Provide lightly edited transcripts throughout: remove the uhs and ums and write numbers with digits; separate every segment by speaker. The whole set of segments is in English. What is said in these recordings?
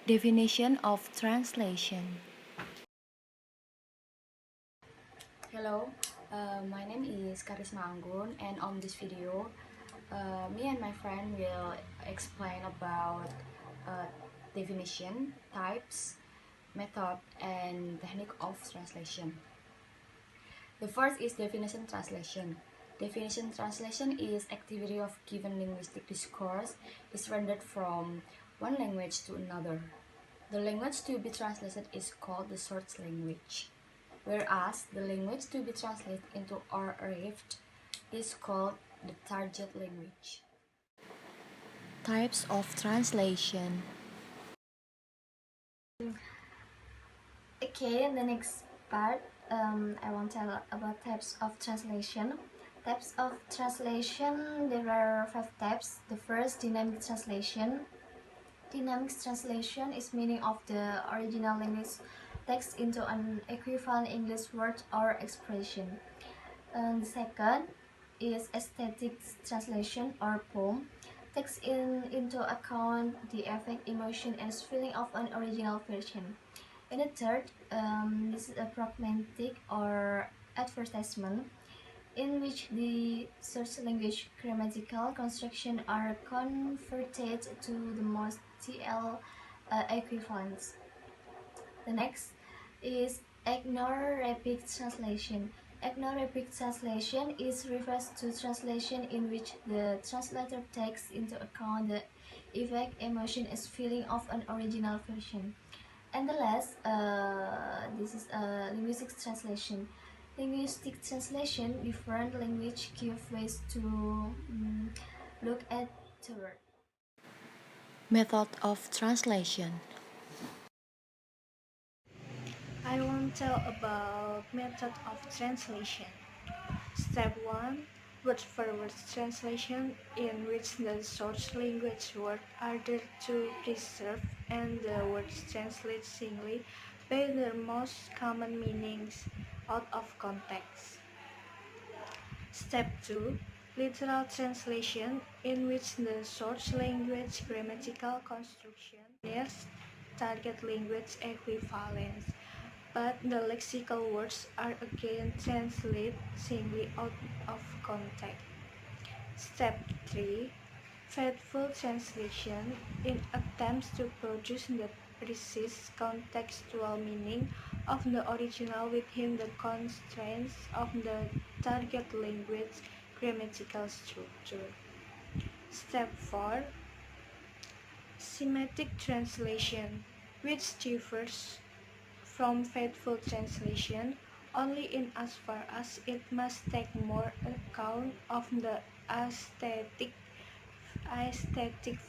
Speaker 1: Definition of translation. Hello, my name is Karisma Anggun, and on this video, me and my friend will explain about uh, definition, types, method, and technique of translation. The first is definition translation. Definition translation is activity of given linguistic discourse is rendered from one language to another. The language to be translated is called the source language, whereas the language to be translated into or arrived is called the target language. Types of translation.
Speaker 2: Okay, in the next part, I want to tell about types of translation. Types of translation, there are 5 types. The first, dynamic translation. Dynamic translation is meaning of the original language text into an equivalent English word or expression. And the second is aesthetic translation or poem. Takes into account the effect, emotion, and feeling of an original version. And the third, this is a pragmatic or advertisement, in which the source language grammatical construction are converted to the most TL equivalents. The next is ethnographically translation. Ethnographically translation is refers to translation in which the translator takes into account the effect, emotion, and feeling of an original version. And the last, this is a linguistic translation. Linguistic translation, different language give ways to look at the word.
Speaker 1: Method of translation.
Speaker 3: I want to tell about method of translation. Step 1. Word for word translation, in which the source language words are there to preserve and the words translated singly by their most common meanings out of context. Step 2. Literal translation, in which the source language grammatical construction is target language equivalence, but the lexical words are again translated singly out of context. Step 3. Faithful translation, in attempts to produce the precise contextual meaning of the original within the constraints of the target language grammatical structure. Step 4. Semantic translation, which differs from faithful translation only in as far as it must take more account of the aesthetic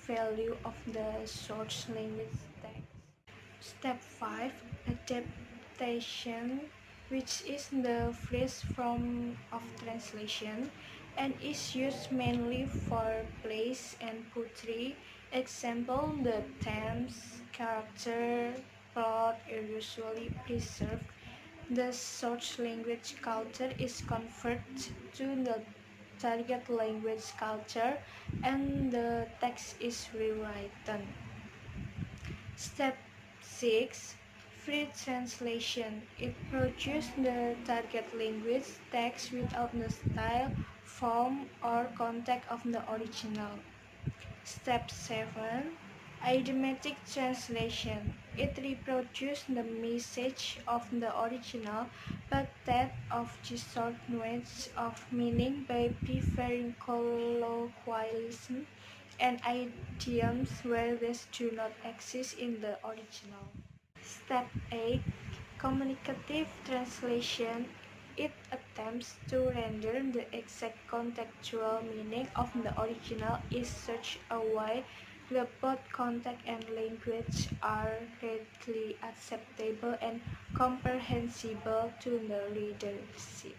Speaker 3: value of the source language text. Step 5. Adaptation, which is the phrase form of translation and is used mainly for plays and poetry. Example, the themes, character, plot are usually preserved. The source language culture is converted to the target language culture and the text is rewritten. Step 6. Free translation. It produces the target language text without the style, form, or context of the original. Step 7. Idiomatic translation. It reproduces the message of the original, but that of short nuance of meaning by preferring colloquialism and idioms where these do not exist in the original. Step 8. Communicative translation. It attempts to render the exact contextual meaning of the original in such a way that both context and language are readily acceptable and comprehensible to the readership.